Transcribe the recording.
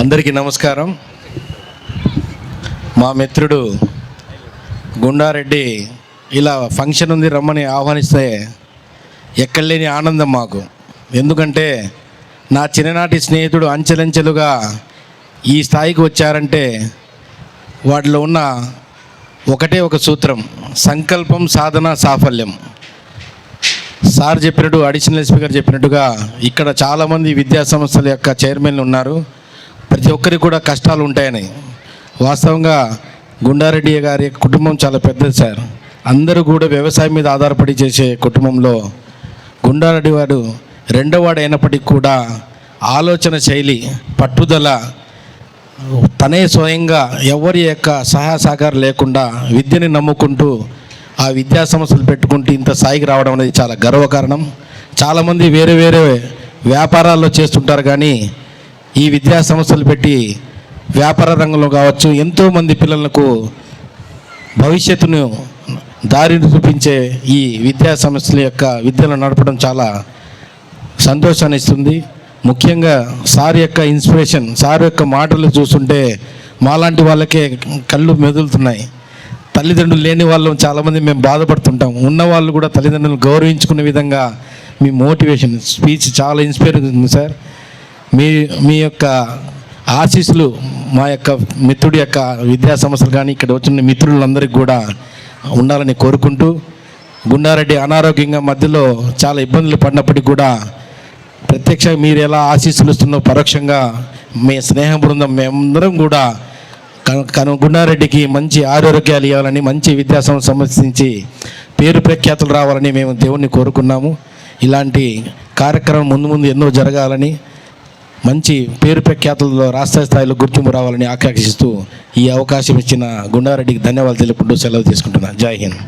అందరికీ నమస్కారం. మా మిత్రుడు గుండారెడ్డి ఇలా ఫంక్షన్ ఉంది రమ్మని ఆహ్వానిస్తే ఎక్కడలేని ఆనందం మాకు. ఎందుకంటే నా చిన్ననాటి స్నేహితుడు అంచెలంచెలుగా ఈ స్థాయికి వచ్చారంటే వాటిలో ఉన్న ఒకటే ఒక సూత్రం: సంకల్పం, సాధన, సాఫల్యం. సార్ చెప్పినట్టు, అడిషనల్ స్పీకర్ చెప్పినట్టుగా ఇక్కడ చాలామంది విద్యా సంస్థల యొక్క చైర్మన్లు ఉన్నారు. ప్రతి ఒక్కరికి కూడా కష్టాలు ఉంటాయని. వాస్తవంగా గుండారెడ్డి గారి కుటుంబం చాలా పెద్దది సార్. అందరూ కూడా వ్యవసాయం మీద ఆధారపడి చేసే కుటుంబంలో గుండారెడ్డి వాడు రెండోవాడు అయినప్పటికీ కూడా ఆలోచన శైలి, పట్టుదల, తనే స్వయంగా ఎవరి యొక్క సహాయ సహకారం లేకుండా విద్యని నమ్ముకుంటూ ఆ విద్యా సంస్థలు పెట్టుకుంటూ ఇంత స్థాయికి రావడం అనేది చాలా గర్వకారణం. చాలామంది వేరే వేరే వ్యాపారాల్లో చేస్తుంటారు, కానీ ఈ విద్యా సంస్థలు పెట్టి వ్యాపార రంగంలో కావచ్చు ఎంతోమంది పిల్లలకు భవిష్యత్తును దారిని చూపించే ఈ విద్యా సంస్థల యొక్క విద్యను నడపడం చాలా సంతోషాన్ని ఇస్తుంది. ముఖ్యంగా సార్ యొక్క ఇన్స్పిరేషన్, సార్ యొక్క మాటలు చూస్తుంటే మాలాంటి వాళ్ళకే కళ్ళు మెదులుతున్నాయి. తల్లిదండ్రులు లేని వాళ్ళు చాలామంది మేము బాధపడుతుంటాం. ఉన్నవాళ్ళు కూడా తల్లిదండ్రులను గౌరవించుకునే విధంగా మీ మోటివేషన్ స్పీచ్ చాలా ఇన్స్పైరింగ్ ఉంది సార్. మీ యొక్క ఆశీస్సులు మా యొక్క మిత్రుడి యొక్క విద్యా సంస్థలు కానీ ఇక్కడ వచ్చిన మిత్రులందరికీ కూడా ఉండాలని కోరుకుంటూ, గుండారెడ్డి అనారోగ్యంగా మధ్యలో చాలా ఇబ్బందులు పడినప్పటికీ కూడా ప్రత్యక్షంగా మీరు ఎలా ఆశీస్సులు ఇస్తున్నో పరోక్షంగా మీ స్నేహ బృందం మేమందరం కూడా గుండారెడ్డికి మంచి ఆరోగ్యాలు ఇవ్వాలని, మంచి విద్యా సంస్థ పేరు ప్రఖ్యాతులు రావాలని మేము దేవుణ్ణి కోరుకున్నాము. ఇలాంటి కార్యక్రమం ముందు ముందు ఎన్నో జరగాలని, మంచి పేరు ప్రఖ్యాతుల్లో రాష్ట్ర స్థాయిలో గుర్తింపు రావాలని ఆకాంక్షిస్తూ ఈ అవకాశం ఇచ్చిన గుండారెడ్డికి ధన్యవాదాలు తెలుపుకుంటూ సెలవు తీసుకుంటున్నాను. జై హింద్.